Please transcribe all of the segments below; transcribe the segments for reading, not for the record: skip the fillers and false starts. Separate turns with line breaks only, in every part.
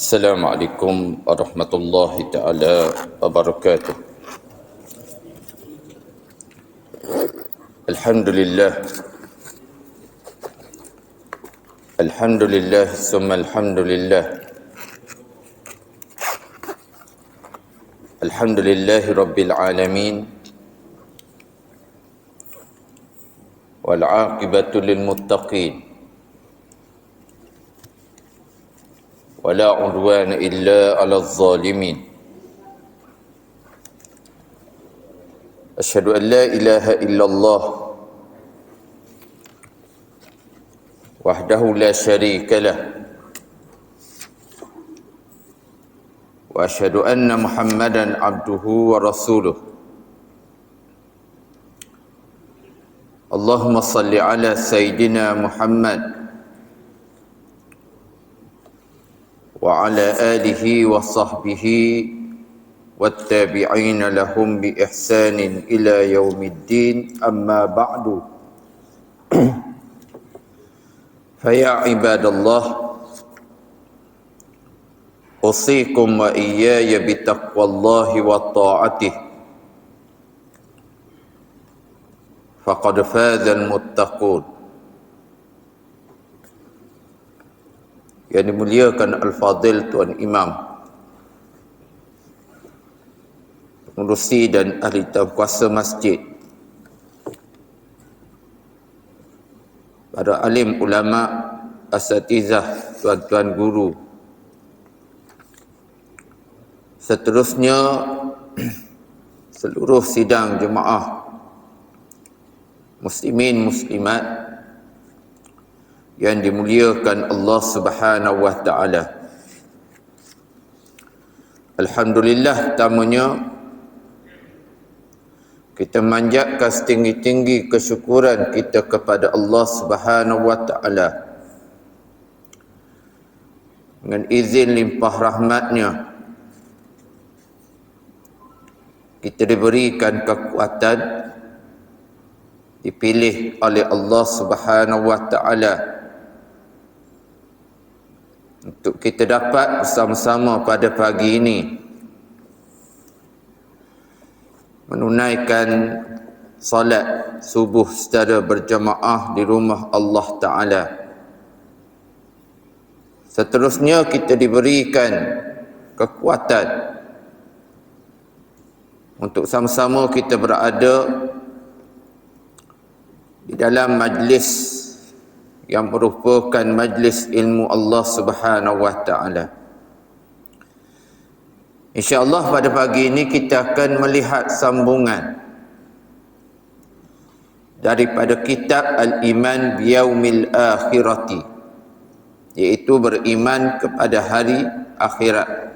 Assalamualaikum warahmatullahi taala wabarakatuh. Alhamdulillah. Alhamdulillah summa alhamdulillah. Alhamdulillahi rabbil alamin. Wal 'aqibatu lil muttaqin. Wala 'udwana illa 'alal zalimin. Asyhadu an la ilaha illallah wahdahu la syarika lah. Wa asyhadu anna Muhammadan 'abduhu wa rasuluh. Allahumma salli ala sayyidina Muhammad wa ala alihi wa sahbihi wattabi'ina lahum bi ihsanin ila yaumiddin, amma ba'du. Faya ibadallah, usikum wa iyaya bitaqwallahi wa ta'atih, faqad fazal muttaqun. Yang dimuliakan Al-Fadhil Tuan Imam, pengurusi dan ahli kuasa masjid, para alim ulama, asatizah, tuan-tuan guru, seterusnya seluruh sidang jemaah muslimin muslimat yang dimuliakan Allah Subhanahu wa taala. Alhamdulillah, tamanya kita manjatkan setinggi-tinggi kesyukuran kita kepada Allah Subhanahu wa taala. Dengan izin limpah rahmatnya, kita diberikan kekuatan, dipilih oleh Allah Subhanahu wa taala untuk kita dapat bersama-sama pada pagi ini menunaikan salat subuh secara berjamaah di rumah Allah Ta'ala. Seterusnya kita diberikan kekuatan untuk sama-sama kita berada di dalam majlis yang merupakan majlis ilmu Allah Subhanahu wa taala. InsyaAllah pada pagi ini kita akan melihat sambungan daripada kitab Al-Iman Biyaumil Akhirati, iaitu beriman kepada hari akhirat.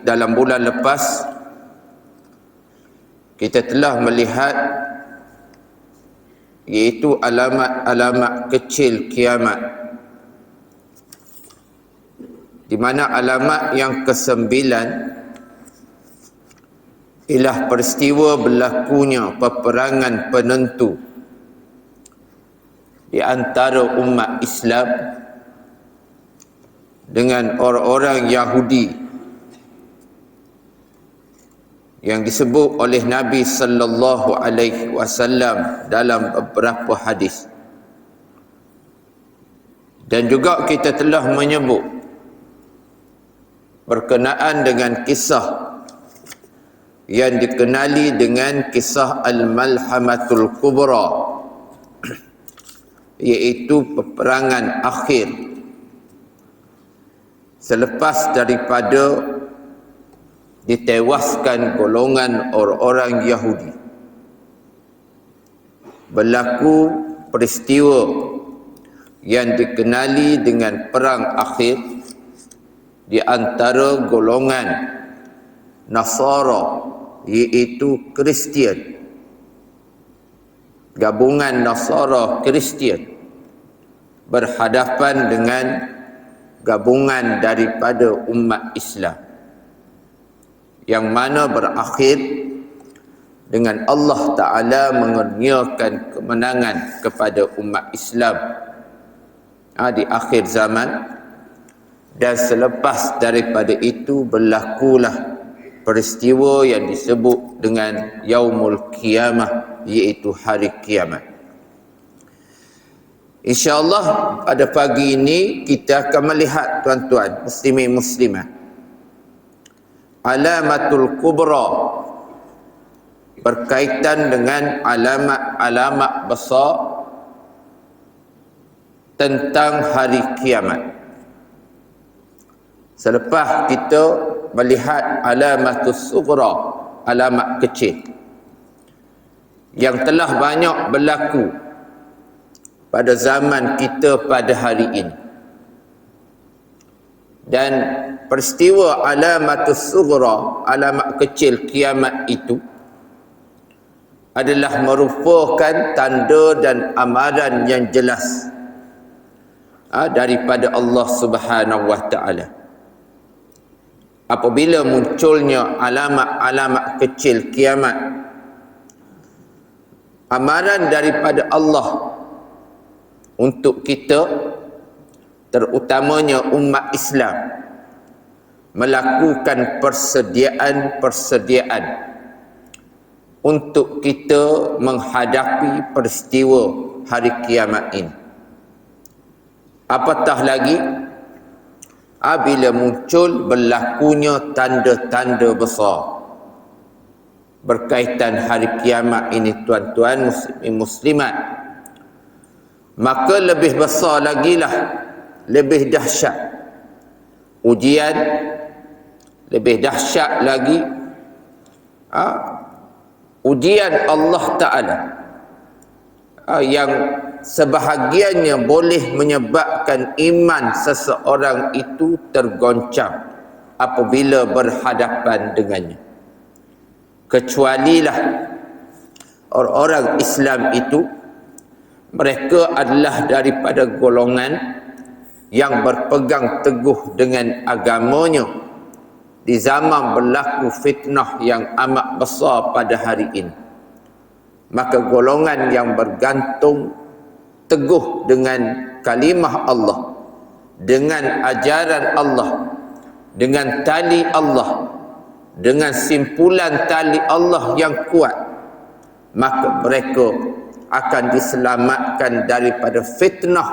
Dalam bulan lepas kita telah melihat iaitu alamat-alamat kecil kiamat, di mana alamat yang ke-9 ialah peristiwa berlakunya peperangan penentu di antara umat Islam dengan orang-orang Yahudi yang disebut oleh Nabi sallallahu alaihi wasallam dalam beberapa hadis. Dan juga kita telah menyebut berkenaan dengan kisah yang dikenali dengan kisah Al-Malhamatul Kubra, iaitu peperangan akhir selepas daripada ditewaskan golongan orang-orang Yahudi. Berlaku peristiwa yang dikenali dengan perang akhir di antara golongan Nasara, iaitu Kristian, gabungan Nasara Kristian berhadapan dengan gabungan daripada umat Islam, yang mana berakhir dengan Allah Ta'ala mengurniakan kemenangan kepada umat Islam di akhir zaman, Dan selepas daripada itu berlakulah peristiwa yang disebut dengan Yaumul Qiyamah, iaitu hari kiamat. InsyaAllah pada pagi ini kita akan melihat, tuan-tuan muslimin muslimat, alamatul kubra, berkaitan dengan alamat-alamat besar tentang hari kiamat. Selepas kita melihat alamatus sughra, alamat kecil yang telah banyak berlaku pada zaman kita pada hari ini, dan peristiwa alamatus sughra, alamat kecil kiamat itu adalah merupakan tanda dan amaran yang jelas daripada Allah Subhanahu wa taala. Apabila munculnya alamat-alamat kecil kiamat, amaran daripada Allah untuk kita, terutamanya umat Islam, melakukan persediaan untuk kita menghadapi peristiwa hari kiamat ini. Apatah lagi bila muncul berlakunya tanda-tanda besar berkaitan hari kiamat ini, tuan-tuan muslimin muslimat, maka lebih besar lagi lah, lebih dahsyat ujian, lebih dahsyat lagi ujian Allah Ta'ala yang sebahagiannya boleh menyebabkan iman seseorang itu tergoncang apabila berhadapan dengannya. Kecualilah orang-orang Islam itu, mereka adalah daripada golongan yang berpegang teguh dengan agamanya di zaman berlaku fitnah yang amat besar pada hari ini. Maka golongan yang bergantung teguh dengan kalimah Allah, dengan ajaran Allah, dengan tali Allah, dengan simpulan tali Allah yang kuat, maka mereka akan diselamatkan daripada fitnah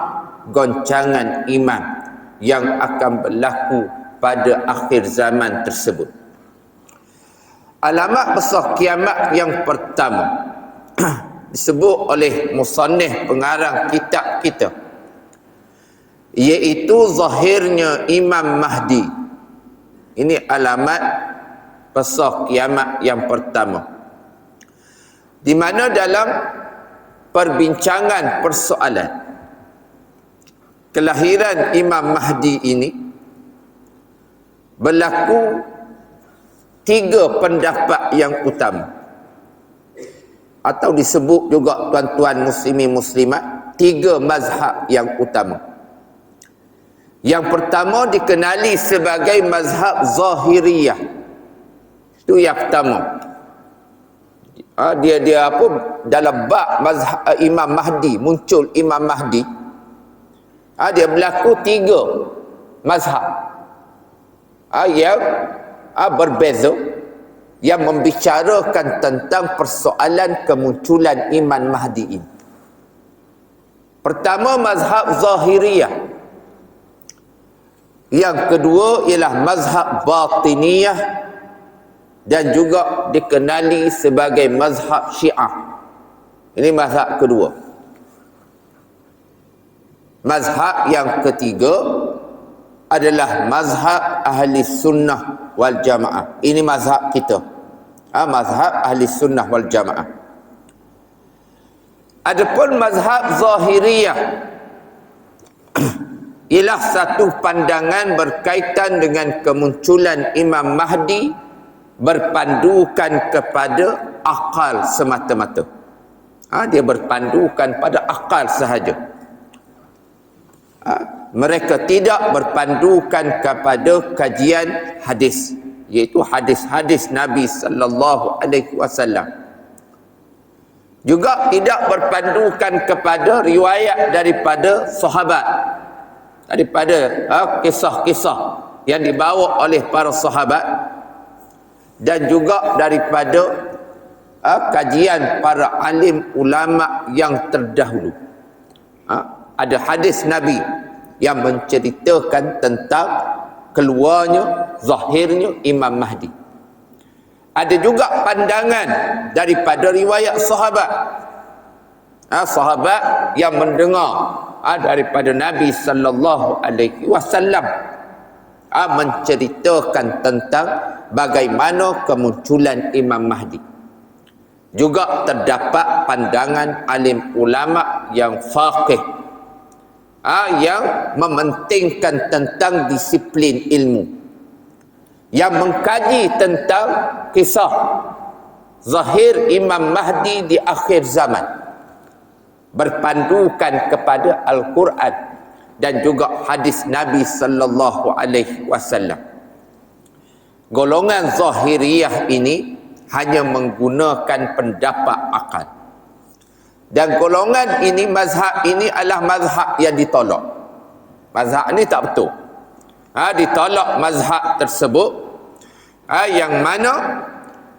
goncangan iman yang akan berlaku pada akhir zaman tersebut. Alamat besar kiamat yang pertama disebut oleh musannif pengarang kitab kita, iaitu zahirnya Imam Mahdi. Ini alamat besar kiamat yang pertama, di mana dalam perbincangan persoalan kelahiran Imam Mahdi ini berlaku 3 pendapat yang utama, atau disebut juga, tuan-tuan muslimin muslimat, 3 mazhab yang utama. Yang pertama dikenali sebagai mazhab Zahiriyah. Itu yang pertama. Dia apa, dalam bab mazhab Imam Mahdi, muncul Imam Mahdi, dia berlaku 3 mazhab yang berbeza, yang membicarakan tentang persoalan kemunculan Imam Mahdi ini. Pertama, mazhab Zahiriyah. Yang kedua ialah mazhab Batiniyah, dan juga dikenali sebagai mazhab Syiah. Ini mazhab kedua. Mazhab yang ketiga adalah mazhab Ahli Sunnah wal Jamaah. Ini mazhab kita, mazhab Ahli Sunnah wal Jamaah. Adapun mazhab Zahiriyah ialah satu pandangan berkaitan dengan kemunculan Imam Mahdi berpandukan kepada akal semata-mata. Dia berpandukan pada akal sahaja. Mereka tidak berpandukan kepada kajian hadis, iaitu hadis-hadis Nabi sallallahu alaihi wasallam. Juga tidak berpandukan kepada riwayat daripada sahabat, daripada kisah-kisah yang dibawa oleh para sahabat dan juga daripada kajian para alim ulama yang terdahulu. Ada hadis Nabi yang menceritakan tentang keluarnya, zahirnya Imam Mahdi. Ada juga pandangan daripada riwayat sahabat, sahabat yang mendengar daripada Nabi sallallahu alaihi wasallam menceritakan tentang bagaimana kemunculan Imam Mahdi. Juga terdapat pandangan alim ulama yang faqih, yang mementingkan tentang disiplin ilmu, yang mengkaji tentang kisah zahir Imam Mahdi di akhir zaman, berpandukan kepada Al-Quran dan juga hadis Nabi sallallahu alaihi wasallam. Golongan Zahiriyah ini hanya menggunakan pendapat akal. Dan golongan ini, mazhab ini adalah mazhab yang ditolak. Mazhab ini tak betul. Ditolak mazhab tersebut, yang mana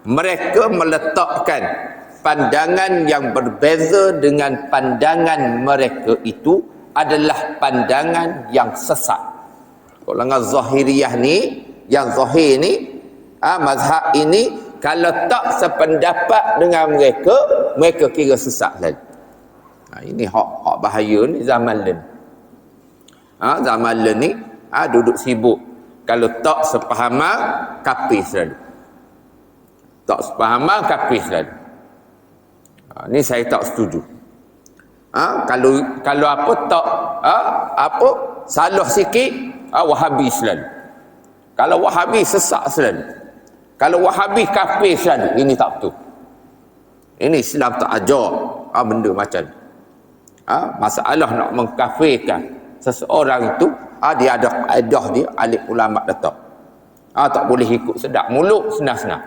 mereka meletakkan pandangan yang berbeza dengan pandangan mereka itu adalah pandangan yang sesat. Golongan Zahiriyah ni, yang zahir ni, mazhab ini, kalau tak sependapat dengan mereka, mereka kira sesat lagi. Ini hak bahaya ni zaman lain. Zaman lain ni duduk sibuk. Kalau tak sepahaman, kafir selalu. Tak sepahaman, kafir selalu. Ni saya tak setuju. Kalau apa tak salah sikit, Wahabi selalu. Kalau Wahabi sesat selalu. Kalau Wahabi kafir selalu. Ini tak betul. Ini Islam tak ajar benda macam ni. Masalah nak mengkafirkan seseorang itu, dia ada kaedah dia, alim ulama letak. Tak boleh ikut sedap mulut senang-senang.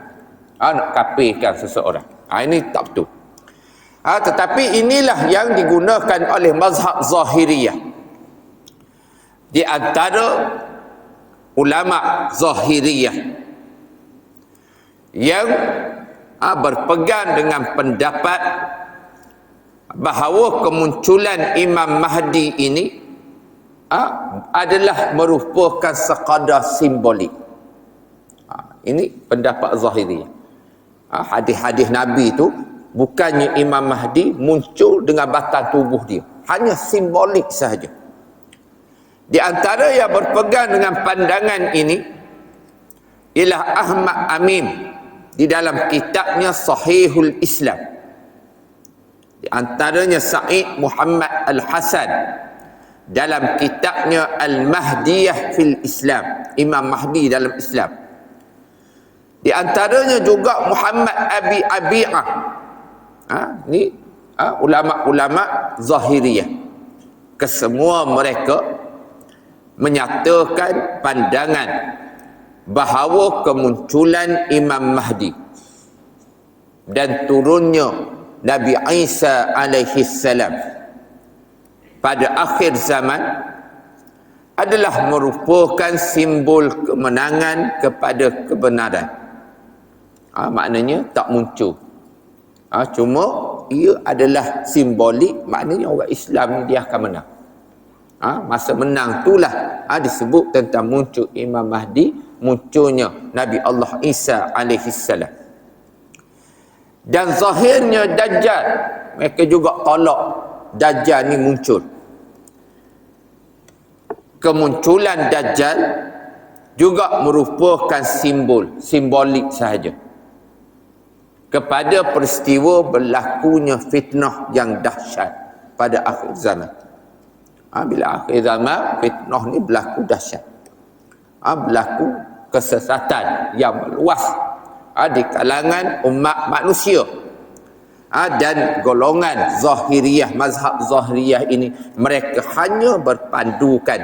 Nak kafirkan seseorang. Ini tak betul. Tetapi inilah yang digunakan oleh mazhab Zahiriyah. Di antara ulama Zahiriyah yang berpegang dengan pendapat bahawa kemunculan Imam Mahdi ini adalah merupakan sekadar simbolik. Ini pendapat Zahiriyah. Hadis-hadis Nabi itu bukannya Imam Mahdi muncul dengan batang tubuh dia, hanya simbolik sahaja. Di antara yang berpegang dengan pandangan ini ialah Ahmad Amin di dalam kitabnya Sahihul Islam. Di antaranya Sa'id Muhammad Al-Hasan dalam kitabnya Al-Mahdiyah fil Islam, Imam Mahdi dalam Islam. Di antaranya juga Muhammad Abi Abi'ah. Ni ulama-ulama Zahiriyah. Kesemua mereka menyatakan pandangan bahawa kemunculan Imam Mahdi dan turunnya Nabi Isa alaihi salam pada akhir zaman adalah merupakan simbol kemenangan kepada kebenaran. Maknanya tak muncul. Cuma ia adalah simbolik, maknanya orang Islam ni dia akan menang. Masa menang itulah disebut tentang muncul Imam Mahdi, munculnya Nabi Allah Isa alaihi salam. Dan zahirnya Dajjal, mereka juga tolak Dajjal ni muncul. Kemunculan Dajjal juga merupakan simbolik sahaja kepada peristiwa berlakunya fitnah yang dahsyat pada akhir zaman. Bila akhir zaman, fitnah ni berlaku dahsyat. Berlaku kesesatan yang meluas di kalangan umat manusia. Dan golongan Zahiriyah, mazhab Zahiriyah ini, mereka hanya berpandukan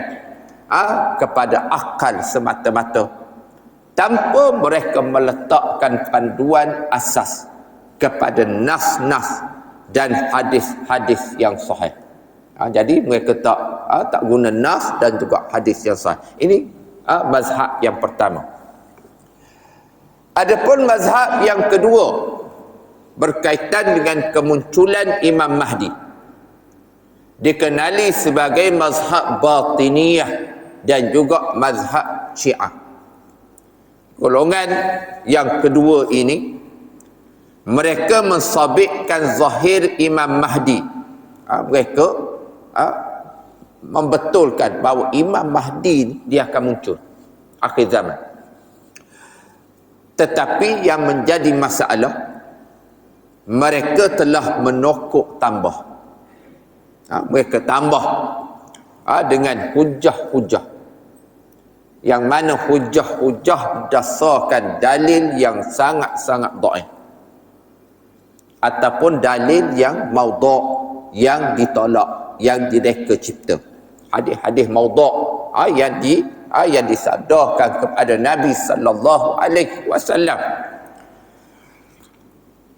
kepada akal semata-mata, tanpa mereka meletakkan panduan asas kepada nas-nas dan hadis-hadis yang sahih. Jadi mereka tak guna nas dan juga hadis yang sahih. Ini mazhab yang pertama. Adapun mazhab yang kedua berkaitan dengan kemunculan Imam Mahdi, dikenali sebagai mazhab Batiniyah dan juga mazhab Syiah. Golongan yang kedua ini, mereka mensabitkan zahir Imam Mahdi. Mereka membetulkan bahawa Imam Mahdi ini dia akan muncul akhir zaman. Tetapi yang menjadi masalah, mereka telah menokok tambah. Mereka tambah dengan hujah-hujah, yang mana hujah-hujah berdasarkan dalil yang sangat-sangat dhaif, ataupun dalil yang maudhu', yang ditolak, yang direka cipta. Hadis-hadis maudhu' yang disadarkan kepada Nabi sallallahu alaihi wasallam.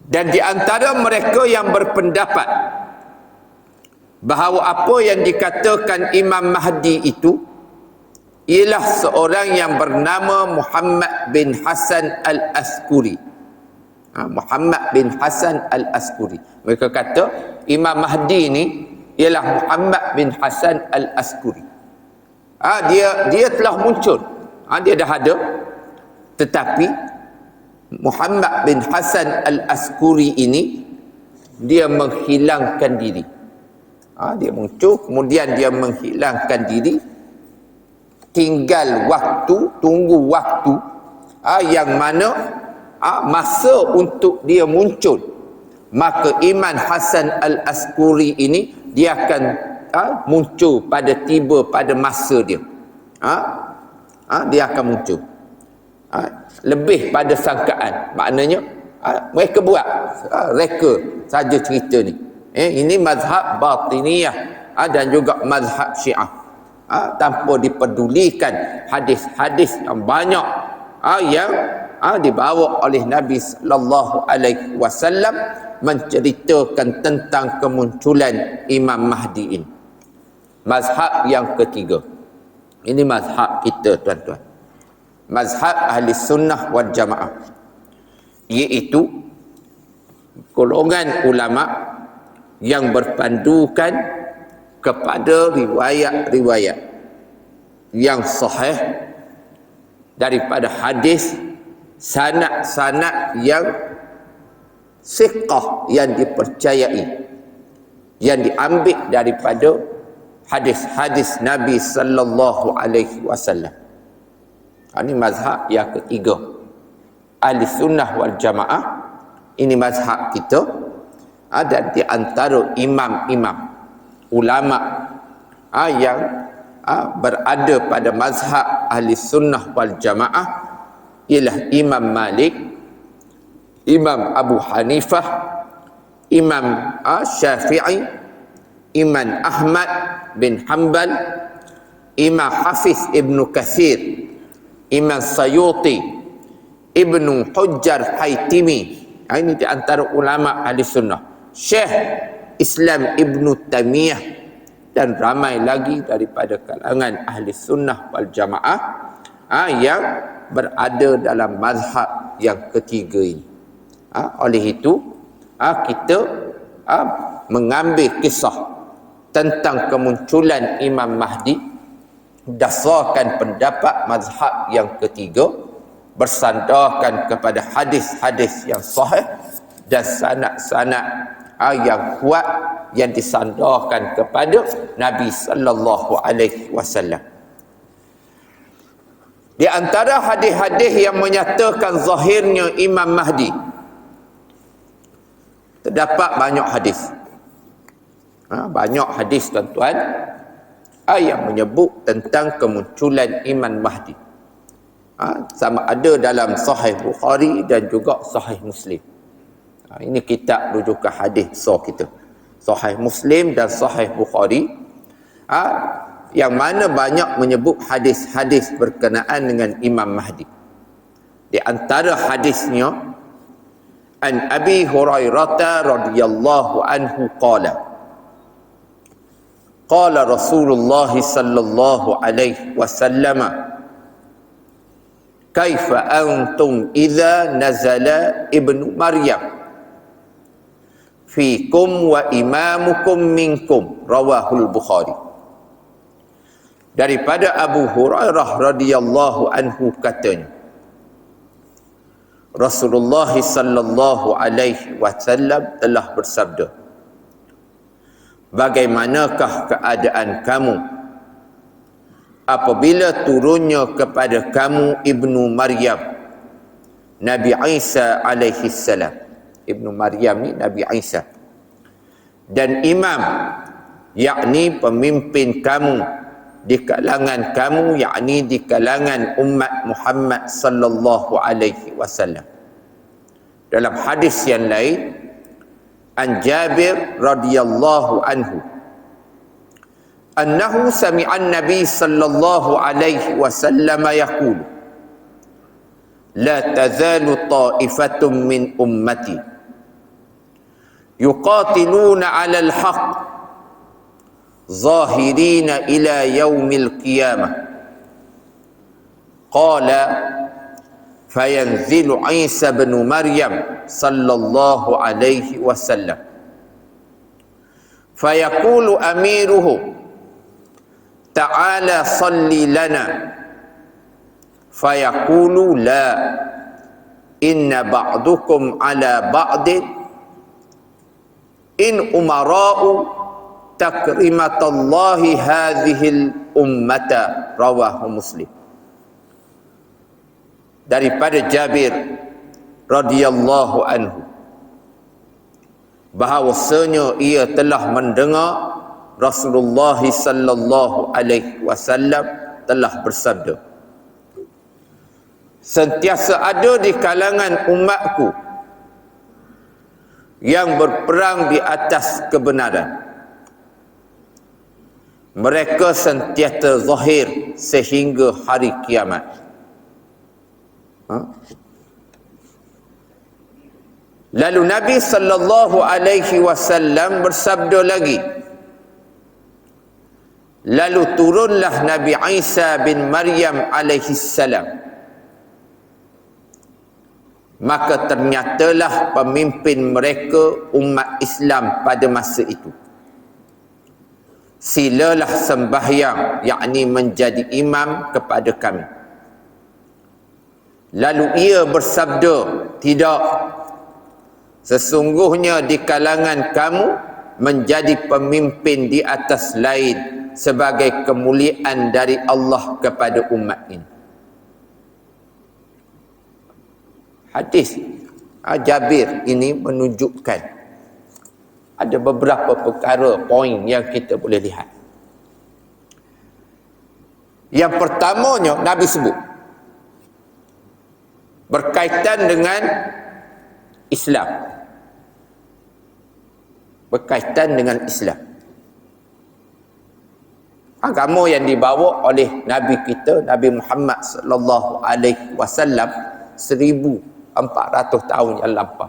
Dan di antara mereka yang berpendapat bahawa apa yang dikatakan Imam Mahdi itu ialah seorang yang bernama Muhammad bin Hasan al-Askuri. Muhammad bin Hasan al-Askuri. Mereka kata Imam Mahdi ini ialah Muhammad bin Hasan al-Askuri. Dia telah muncul. Dia dah ada. Tetapi Muhammad bin Hasan al-Askuri ini dia menghilangkan diri. Dia muncul, kemudian dia menghilangkan diri, tinggal waktu, tunggu waktu yang mana masa untuk dia muncul, maka Imam Hasan al-Askuri ini dia akan muncul tiba pada masa dia. Dia akan muncul lebih pada sangkaan. Maknanya mereka buat reka saja cerita ni. Ini mazhab Batiniyah dan juga mazhab Syiah, tanpa dipedulikan hadis-hadis yang banyak yang dibawa oleh Nabi sallallahu alaihi wasallam menceritakan tentang kemunculan Imam Mahdi ini. Mazhab yang ketiga, ini mazhab kita tuan-tuan, mazhab ahli sunnah wal jamaah, iaitu golongan ulama yang berpandukan kepada riwayat-riwayat yang sahih daripada hadis, sanad-sanad yang siqah, yang dipercayai, yang diambil daripada hadis-hadis Nabi sallallahu alaihi wasallam. Ini mazhab yang ketiga, ahli sunnah wal jamaah. Ini mazhab kita. Dan di antara imam-imam ulama yang berada pada mazhab ahli sunnah wal jamaah ialah Imam Malik, Imam Abu Hanifah, Imam Syafi'i, Imam Ahmad bin Hanbal, Imam Hafiz Ibn Kathir, Imam Sayuti, Ibn Hujjar Haytimi. Ini di antara ulama ahli sunnah. Syekh Islam Ibn Taymiyah dan ramai lagi daripada kalangan ahli sunnah wal jamaah yang berada dalam mazhab yang ketiga ini. Oleh itu kita mengambil kisah tentang kemunculan Imam Mahdi berdasarkan pendapat mazhab yang ketiga, bersandarkan kepada hadis-hadis yang sahih dan sanad-sanad yang kuat yang disandarkan kepada Nabi sallallahu alaihi wasallam. Di antara hadis-hadis yang menyatakan zahirnya Imam Mahdi, terdapat banyak hadis. Banyak hadis tuan-tuan yang menyebut tentang kemunculan Imam Mahdi. Sama ada dalam Sahih Bukhari dan juga Sahih Muslim. Ini kitab rujukan hadis besar kita, Sahih Muslim dan Sahih Bukhari, yang mana banyak menyebut hadis-hadis berkenaan dengan Imam Mahdi. Di antara hadisnya, an Abi Hurairah radhiyallahu anhu qala, qala Rasulullah sallallahu alaihi wasallam, kaifa antum idza nazala ibnu Maryam fikum wa imamukum minkum, rawahul Bukhari. Daripada Abu Hurairah radhiyallahu anhu katanya, Rasulullah sallallahu alaihi wasallam telah bersabda, bagaimanakah keadaan kamu apabila turunnya kepada kamu Ibnu Maryam, Nabi Isa alaihi salam. Ibnu Maryam ni Nabi Isa, dan imam, yakni pemimpin kamu di kalangan kamu, yakni di kalangan umat Muhammad sallallahu alaihi wasallam. Dalam hadis yang lain, an Jabir radhiyallahu anhu annahu sami'a an-nabi sallallahu alaihi wasallam yaqulu, la tazalu ta'ifatun min ummati yuqatiluna 'ala al-haqq zahirina ila yaumil qiyamah. Qala fayanzilu Isa bin Maryam sallallahu alaihi wasallam fayaqulu amiruhu ta'ala salli lana fayaqulu la inna ba'dukum ala ba'din in umara'u takrimatallahi hadhil ummata, rawahu Muslim. Daripada Jabir radhiyallahu anhu bahawasanya ia telah mendengar Rasulullah sallallahu alaihi wasallam telah bersabda, sentiasa ada di kalangan umatku yang berperang di atas kebenaran. Mereka sentiasa zahir sehingga hari kiamat. Lalu Nabi sallallahu alaihi wasallam bersabda lagi, lalu turunlah Nabi Isa bin Maryam alaihi salam, maka ternyatalah pemimpin mereka umat Islam pada masa itu. Silalah sembahyang, yakni menjadi imam kepada kami. Lalu ia bersabda, tidak, sesungguhnya di kalangan kamu menjadi pemimpin di atas lain sebagai kemuliaan dari Allah kepada umat ini. Hadis Jabir ini menunjukkan ada beberapa perkara, poin yang kita boleh lihat. Yang pertamanya Nabi sebut berkaitan dengan Islam. Berkaitan dengan Islam. Agama yang dibawa oleh Nabi kita, Nabi Muhammad sallallahu alaihi wasallam 1400 tahun yang lampau.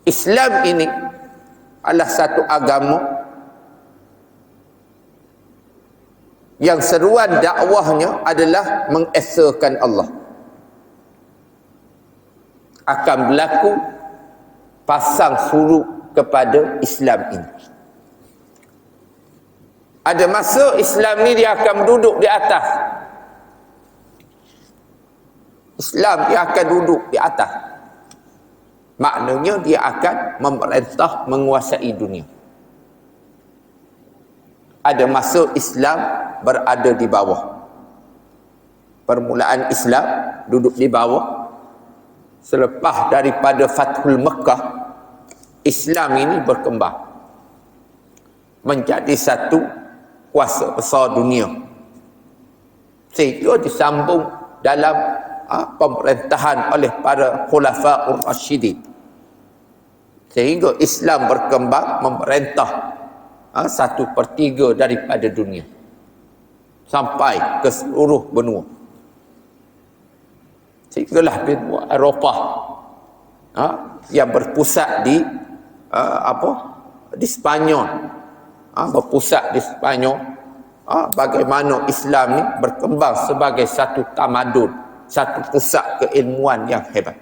Islam ini adalah satu agama yang seruan dakwahnya adalah mengesakan Allah. Akan berlaku pasang surut kepada Islam ini. Ada masa Islam ni dia akan duduk di atas. Islam dia akan duduk di atas. Maknanya dia akan memerintah, menguasai dunia. Ada masa Islam berada di bawah. Permulaan Islam duduk di bawah. Selepas daripada Fathul Mekah, Islam ini berkembang menjadi satu kuasa besar dunia, sehingga disambung dalam pemerintahan oleh para khulafa'ur rasyidin, sehingga Islam berkembang memerintah 1/3 daripada dunia sampai ke seluruh benua, sehinggalah benua Eropah yang berpusat di di Spanyol, berpusat di Spanyol, bagaimana Islam ni berkembang sebagai satu tamadun, satu pusat keilmuan yang hebat.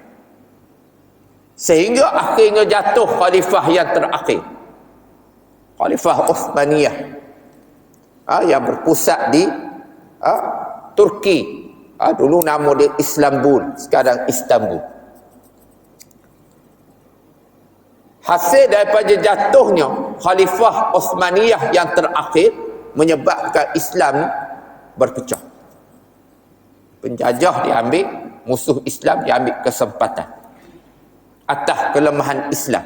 Sehingga akhirnya jatuh khalifah yang terakhir, Khalifah Uthmaniyah, yang berpusat di Turki. Dulu nama dia Istanbul, sekarang Istanbul. Hasil daripada jatuhnya Khalifah Uthmaniyah yang terakhir menyebabkan Islam ni berpecah. Penjajah diambil, musuh Islam diambil kesempatan atas kelemahan Islam,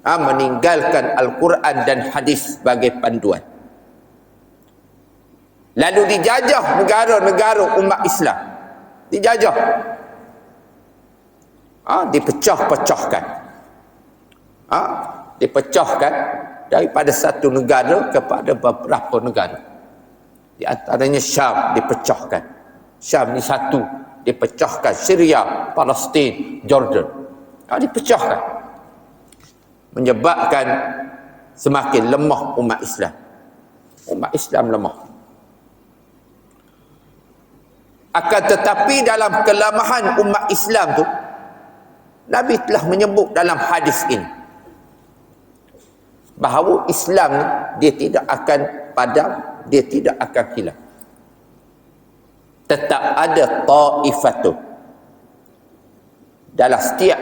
meninggalkan Al-Quran dan hadis sebagai panduan. Lalu dijajah negara-negara umat Islam, dijajah, dipecah-pecahkan, dipecahkan daripada satu negara kepada beberapa negara. Di antaranya Syam dipecahkan. Syam ni satu, dipecahkan. Syria, Palestin, Jordan, dipecahkan, menyebabkan semakin lemah umat Islam. Umat Islam lemah. Akan tetapi dalam kelemahan umat Islam tu, Nabi telah menyebut dalam hadis ini bahawa Islam ni dia tidak akan padam, dia tidak akan hilang. Tetap ada ta'ifatun. Dalam setiap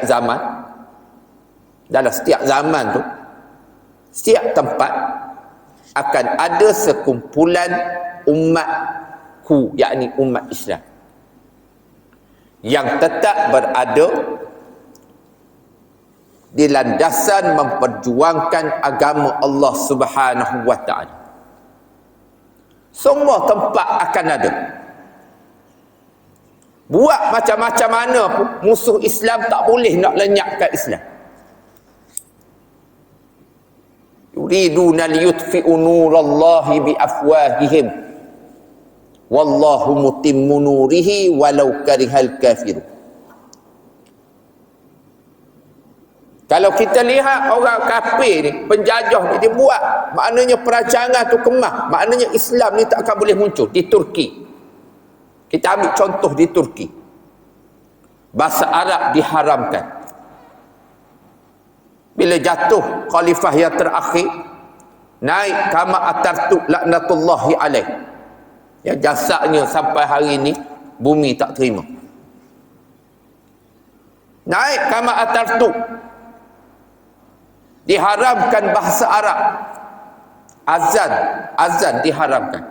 zaman, tu, setiap tempat akan ada sekumpulan umatku, yakni umat Islam, yang tetap berada di landasan memperjuangkan agama Allah Subhanahu wa ta'ala. Semua tempat akan ada. Buat macam-macam mana pun, musuh Islam tak boleh nak lenyapkan Islam. Yuriduna liyutfi'u nurallahi biafwahihim wallahu mutimmu nurihi walau karihal kafirun. Kalau kita lihat orang kafir ni, penjajah ni, dia buat, maknanya perancangan tu kemah, maknanya Islam ni tak akan boleh muncul. Di Turki, kita ambil contoh di Turki, bahasa Arab diharamkan. Bila jatuh khalifah yang terakhir, naik Kama Atatürk laknatullahi alaih, yang jasadnya sampai hari ini bumi tak terima. Naik Kama Atatürk, diharamkan bahasa Arab. Azan diharamkan.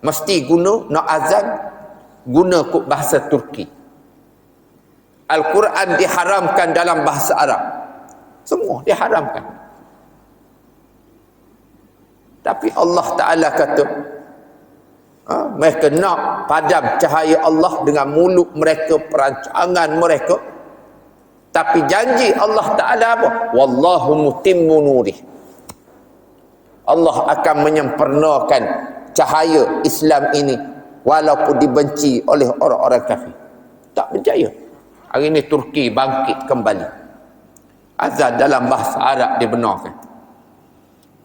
Mesti guna, nak azan, guna kod bahasa Turki. Al-Quran diharamkan dalam bahasa Arab. Semua diharamkan. Tapi Allah Ta'ala kata, mereka nak padam cahaya Allah dengan mulut mereka, perancangan mereka. Tapi janji Allah Ta'ala apa? Wallahu mutimmu nurih. Allah akan menyempurnakan cahaya Islam ini walaupun dibenci oleh orang-orang kafir. Tak berjaya. Hari ini Turki bangkit kembali. Azan dalam bahasa Arab dibenarkan.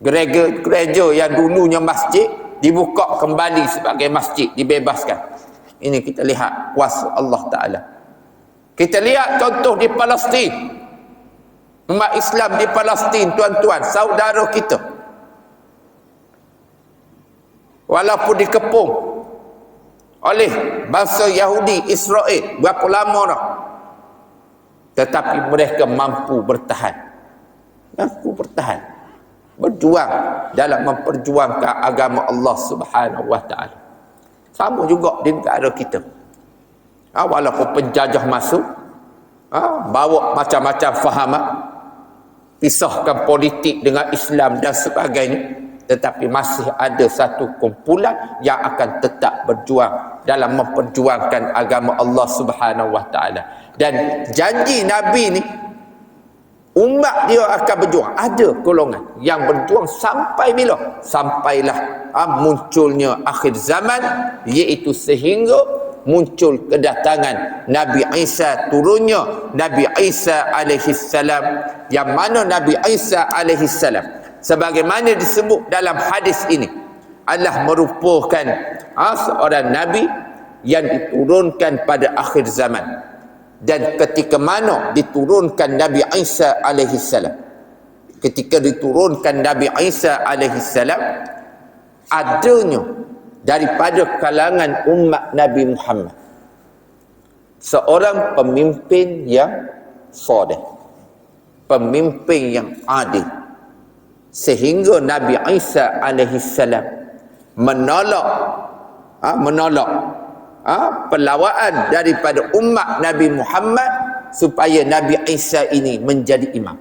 Gereja yang dulunya masjid dibuka kembali sebagai masjid, dibebaskan. Ini kita lihat kuasa Allah Ta'ala. Kita lihat contoh di Palestin. Umat Islam di Palestin, tuan-tuan, saudara kita. Walaupun dikepung oleh bangsa Yahudi, Israel, berapa lama dah, tetapi mereka mampu bertahan. Mampu bertahan. Berjuang dalam memperjuangkan agama Allah Subhanahu wa ta'ala. Sama juga di negara kita. Walaupun penjajah masuk, bawa macam-macam fahaman, pisahkan politik dengan Islam dan sebagainya, tetapi masih ada satu kumpulan yang akan tetap berjuang dalam memperjuangkan agama Allah Subhanahu wa ta'ala. Dan janji Nabi ni, umat dia akan berjuang. Ada golongan yang berjuang sampai bila? Sampailah munculnya akhir zaman, iaitu sehingga muncul kedatangan Nabi Isa, turunnya Nabi Isa alaihi salam, yang mana Nabi Isa alaihi salam sebagaimana disebut dalam hadis ini adalah merupakan seorang nabi yang diturunkan pada akhir zaman. Dan ketika mana diturunkan Nabi Isa alaihi salam, ketika diturunkan Nabi Isa alaihi salam, adanya daripada kalangan umat Nabi Muhammad seorang pemimpin yang saleh, pemimpin yang adil, sehingga Nabi Isa alaihi salam menolak perlawaan daripada umat Nabi Muhammad supaya Nabi Isa ini menjadi imam.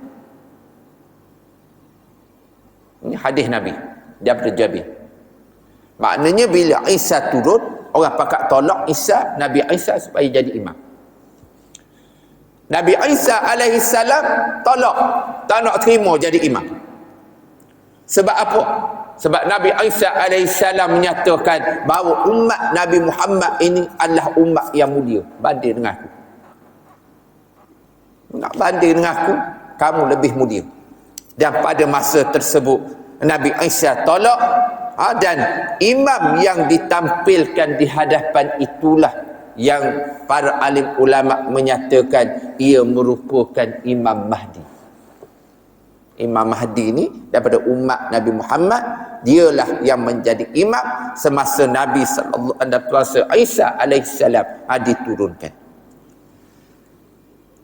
Ini hadis Nabi daripada Jabir. Maknanya bila Isa turun, orang pakat tolak Isa, Nabi Isa supaya jadi imam. Nabi Isa alaihi salam tolak, tak nak terima jadi imam. Sebab apa? Sebab Nabi Isa alaihi salam menyatakan bahawa umat Nabi Muhammad ini adalah umat yang mulia banding dengan aku. Nak banding dengan aku, kamu lebih mulia. Dan pada masa tersebut Nabi Isa tolak, dan imam yang ditampilkan di hadapan itulah yang para alim ulama menyatakan ia merupakan Imam Mahdi. Imam Mahdi ini daripada umat Nabi Muhammad, dialah yang menjadi imam semasa Nabi sallallahu alaihi wasallam Isa alaihissalam diturunkan.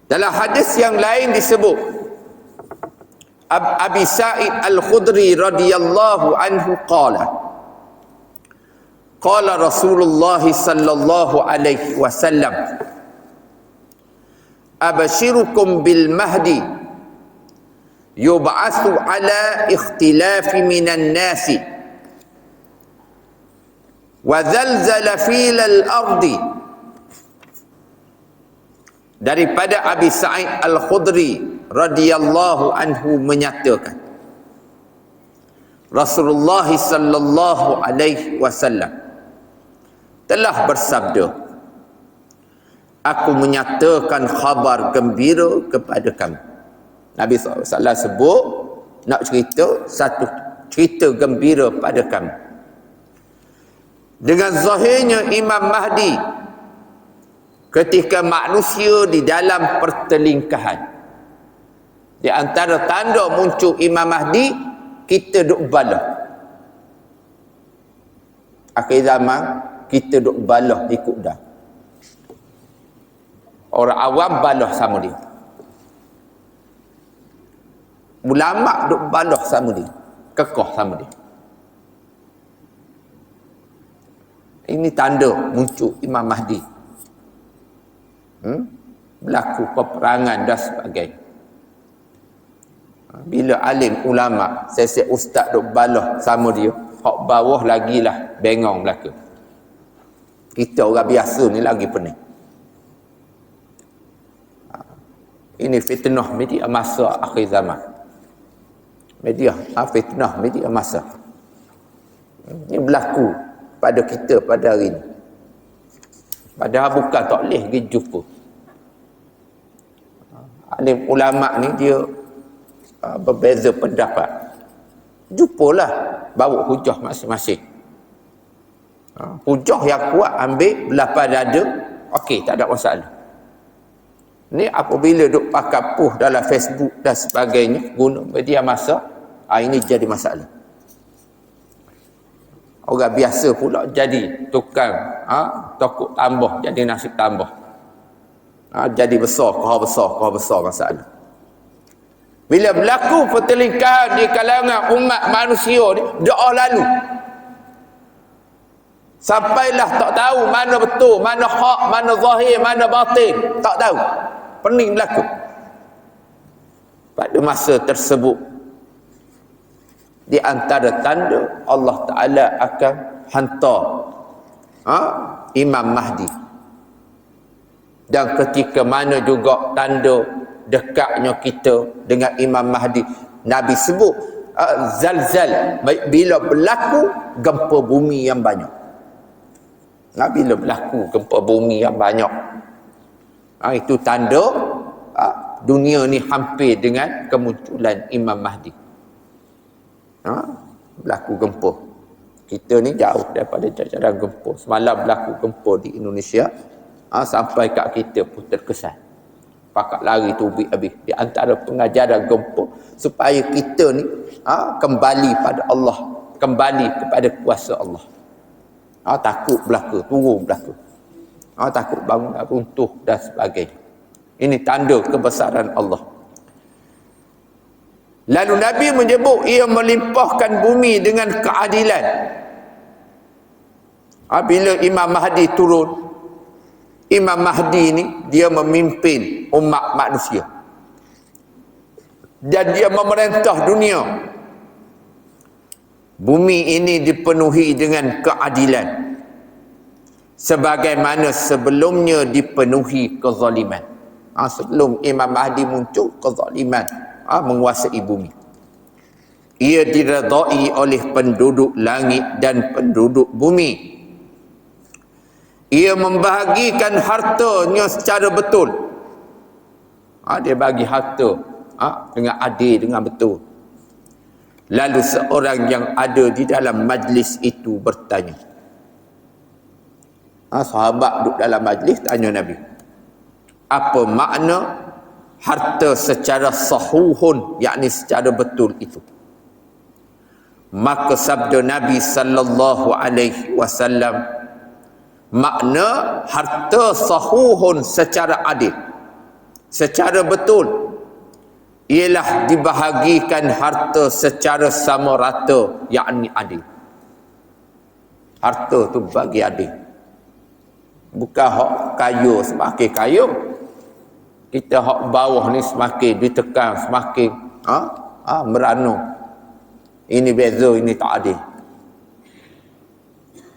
Dalam hadis yang lain disebut Abi Sa'id Al-Khudri radhiyallahu anhu qala Rasulullah sallallahu alaihi wasallam abashirukum bil mahdi yub'atsu ala ikhtilafi minan nasi wa zalzala fil al-ardi. Daripada Abi Sa'id Al-Khudri radhiyallahu anhu menyatakan Rasulullah sallallahu alaihi wasallam telah bersabda, aku menyatakan khabar gembira kepada kamu. Nabi SAW sebut nak cerita satu cerita gembira pada kamu. Dengan zahirnya Imam Mahdi ketika manusia di dalam pertelingkahan, di antara tanda muncul Imam Mahdi, kita duk balah. Akhir zaman kita duk balah ikut dah. Orang awam balah sama dia. Ulama duk balah sama dia, kekoh sama dia. Ini tanda muncul Imam Mahdi. Berlaku peperangan dan sebagainya. Bila alim ulama, sesek ustaz duk balah sama dia, hak bawah lagilah bengong belaka. Kita orang biasa ni lagi pening. Ini fitnah media masa akhir zaman. Fitnah media masa. Ini berlaku pada kita pada hari ini. Padahal bukan tak boleh pergi jumpa. Alim ulama ni dia berbeza pendapat. Jumpalah, bawa hujah masing-masing. Hujah yang kuat ambil belapang dada, okey, tak ada masalah. Ni apabila duk pakai puh dalam Facebook dan sebagainya, guna media masa, ini jadi masalah. Orang biasa pula jadi tukang tokok tambah, jadi nasi tambah. Jadi besar masalah. Bila berlaku pertelingkahan di kalangan umat manusia ni, doa lalu. Sampailah tak tahu mana betul, mana hak, mana zahir, mana batin. Tak tahu. Pening berlaku. Pada masa tersebut, di antara tanda Allah Ta'ala akan hantar Imam Mahdi. Dan ketika mana juga tanda dekatnya kita dengan Imam Mahdi, Nabi sebut zalzal, bila berlaku gempa bumi yang banyak. Bila berlaku gempa bumi yang banyak, itu tanda dunia ni hampir dengan kemunculan Imam Mahdi. Berlaku gempa. Kita ni jauh daripada cacaran gempa. Semalam berlaku gempa di Indonesia, sampai kat kita pun terkesan. Pakat lari tu habis. Di antara pengajaran gempa supaya kita ni kembali pada Allah, kembali kepada kuasa Allah. Takut belaka, turun belaka. Takut bangunan runtuh dan sebagainya. Ini tanda kebesaran Allah. Lalu Nabi menyebut ia melimpahkan bumi dengan keadilan. Bila Imam Mahdi turun, Imam Mahdi ni dia memimpin umat manusia. Dan dia memerintah dunia. Bumi ini dipenuhi dengan keadilan, sebagaimana sebelumnya dipenuhi kezaliman. Sebelum Imam Mahdi muncul, kezaliman menguasai bumi. Ia diredai oleh penduduk langit dan penduduk bumi. Ia membahagikan hartanya secara betul. Dia bagi harta dengan adil, dengan betul. Lalu seorang yang ada di dalam majlis itu bertanya. Sahabat duduk dalam majlis tanya Nabi, apa makna harta secara sahuhun, yakni secara betul itu? Maka sabda Nabi sallallahu alaihi wasallam, makna harta sahuhun secara adil, secara betul, ialah dibahagikan harta secara sama rata, yakni adil. Harta tu bagi adil. Bukan hak kaya semakin kaya. Kita hak bawah ni semakin ditekan, semakin merana. Ini beza, ini tak adil.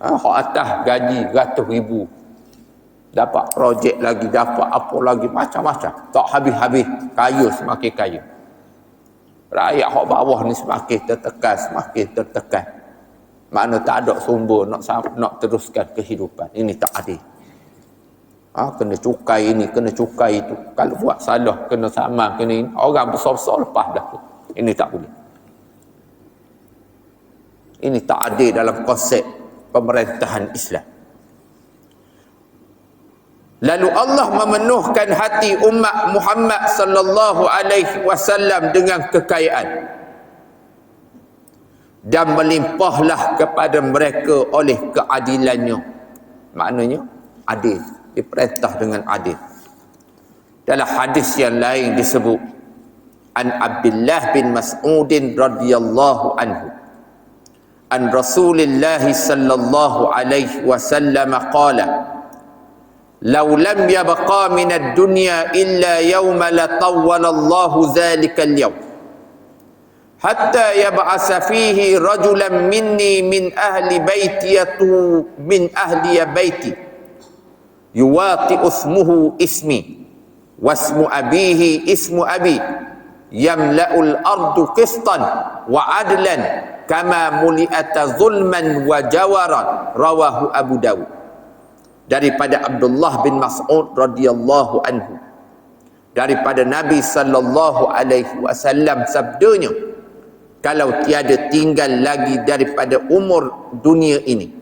Hak atas gaji ratus ribu, dapat projek lagi, dapat apa lagi, macam-macam. Tak habis-habis, kaya semakin kaya. Rakyat hak bawah ni semakin tertekan, semakin tertekan. Makna tak ada sumber nak teruskan kehidupan. Ini tak adil. Kena cukai ini, kena cukai itu. Kalau buat salah, kena sama, kena ini. Orang besar-besar lepas belakang. Ini tak boleh. Ini tak adil dalam konsep pemerintahan Islam. Lalu Allah memenuhkan hati umat Muhammad sallallahu alaihi wasallam dengan kekayaan, dan melimpahlah kepada mereka oleh keadilannya. Maknanya adil, diperintah dengan adil. Dalam hadis yang lain disebut, an Abdullah bin Mas'ud radhiyallahu anhu, an Rasulillah sallallahu alaihi wasallam qala, law lam yabqa min ad-dunya illa yawma la tawwala Allahu dhalika al-yawm hatta yab'asa fihi rajulan minni min ahli baitiyatu min ahli baiti yuwati ismuhu ismi wasmu abihi ismu abi yamla'ul ardu qistan wa adlan kama muli'ata zulman wa jawaran, rawahu Abu Dawud. Daripada Abdullah bin Mas'ud radhiyallahu anhu, daripada Nabi sallallahu alaihi wasallam sabdanya, kalau tiada tinggal lagi daripada umur dunia ini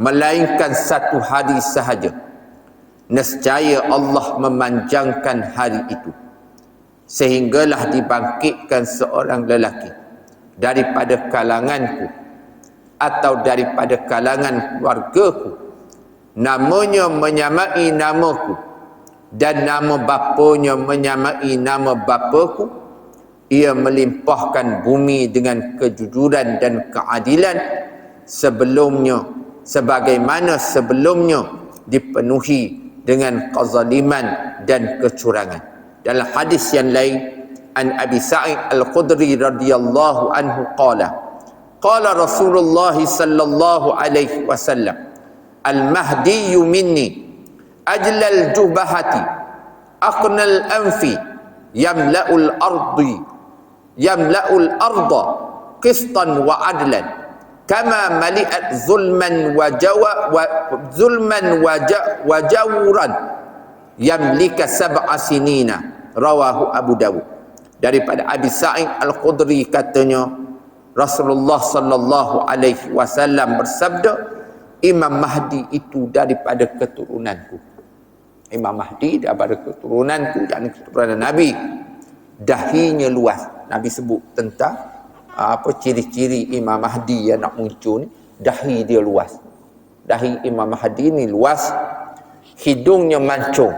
melainkan satu hari sahaja, nescaya Allah memanjangkan hari itu sehinggalah dibangkitkan seorang lelaki daripada kalanganku atau daripada kalangan keluargaku, namanya menyamai namaku dan nama bapanya menyamai nama bapaku. Ia melimpahkan bumi dengan kejujuran dan keadilan sebelumnya, sebagaimana sebelumnya dipenuhi dengan kezaliman dan kecurangan. Dalam hadis yang lain, an Abi Sa'id Al-Khudri radhiyallahu anhu qala, qala Rasulullah sallallahu alaihi wasallam, al-mahdi minni ajlal jubahati aqnal anfi yamla'ul arda qistan wa adlan kama mali'at zulman wa jawran yamlika sab'a sinina, rawahu Abu Dawud. Daripada Abi Sa'id Al-Khudri katanya, Rasulullah sallallahu alaihi wasallam bersabda, Imam Mahdi itu daripada keturunanku. Imam Mahdi daripada keturunanku, yakni keturunan Nabi. Dahinya luas. Nabi sebut tentang ciri-ciri Imam Mahdi yang nak muncul ni, dahi dia luas. Dahi Imam Mahdi ni luas, hidungnya mancung.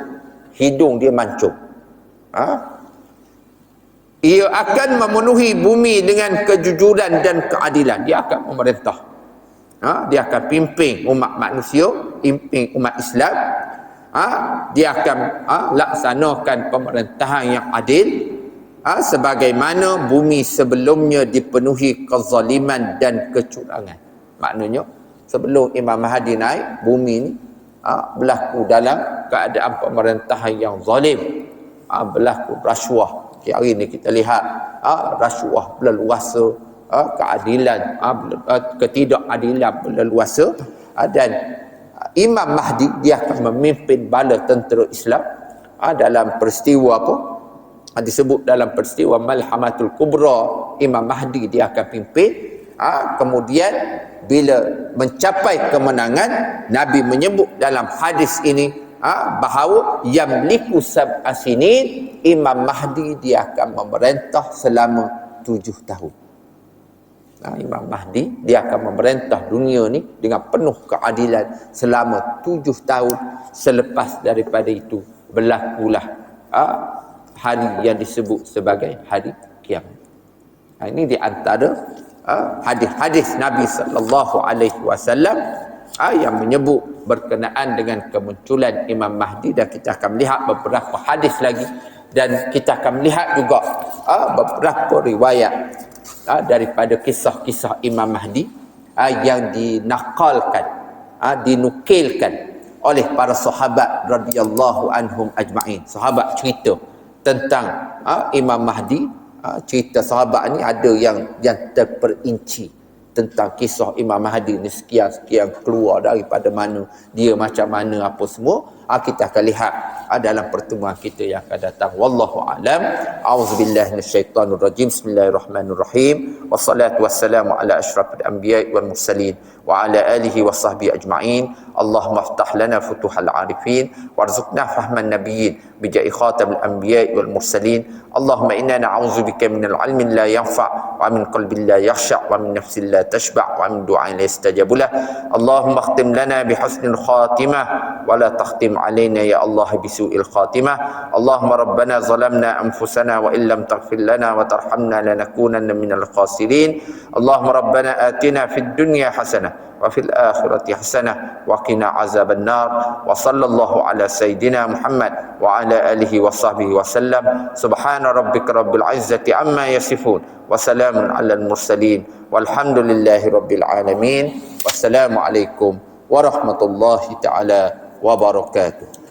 Hidung dia mancung. Ia akan memenuhi bumi dengan kejujuran dan keadilan. Dia akan memerintah. Dia akan pimpin umat manusia, pimpin umat Islam. Dia akan laksanakan pemerintahan yang adil, sebagaimana bumi sebelumnya dipenuhi kezaliman dan kecurangan. Maknanya sebelum Imam Mahdi naik, bumi ni berlaku dalam keadaan pemerintahan yang zalim, berlaku rasuah. Hari ni kita lihat rasuah berleluasa, keadilan, ketidakadilan berleluasa. Dan Imam Mahdi dia akan memimpin bala tentera Islam dalam peristiwa apa? Disebut dalam peristiwa Malhamatul Kubra. Imam Mahdi dia akan pimpin. Kemudian bila mencapai kemenangan, Nabi menyebut dalam hadis ini bahawa yamliku sab'a sinin, Imam Mahdi dia akan memerintah selama 7 tahun. Imam Mahdi dia akan memerintah dunia ni dengan penuh keadilan selama 7 tahun. Selepas daripada itu berlakulah hari yang disebut sebagai hari kiamat. Ini di antara hadis-hadis Nabi sallallahu alaihi wasallam yang menyebut berkenaan dengan kemunculan Imam Mahdi. Dan kita akan melihat beberapa hadis lagi, dan kita akan melihat juga beberapa riwayat daripada kisah-kisah Imam Mahdi yang dinakalkan, dinukilkan oleh para sahabat radhiyallahu anhum ajma'in. Sahabat cerita tentang Imam Mahdi. Cerita sahabat ni ada yang terperinci tentang kisah Imam Mahdi ni, sekian-sekian keluar daripada mana dia, macam mana, apa semua. Kita akan lihat dalam pertemuan kita yang akan datang. Wallahu a'lam. A'udzubillahi minasyaitonir rajim. Bismillahirrahmanirrahim. Wassalatu wassalamu ala asyrafil anbiya'i wal mursalin wa ala alihi wa sahbihi ajma'in. Allahumma iftah lana futuhal arifin warzuqna fahman nabiyyin bijai khatamil anbiya'i wal mursalin. Allahumma inna na'udzubika minal ilmin la yanfa' wa min qalbin la yakhsha' wa min nafsin la tashba' wa min du'ain la yastajabu lah. Allahumma khtim lana bihusnil khatimah wa la takhtim علينا يا الله بسوء الخاتمة. اللهم ربنا ظلمنا أنفسنا وإن لم تغفر لنا وترحمنا لنكونن من الخاسرين. اللهم ربنا آتنا في الدنيا حسنة وفي الآخرة حسنة وقنا عذاب النار. وصلى الله على سيدنا محمد وعلى آله وصحبه وسلم. سبحان ربك رب العزة عما يصفون وسلام على المرسلين والحمد لله رب العالمين. والسلام عليكم ورحمة الله تعالى wabarakatuh.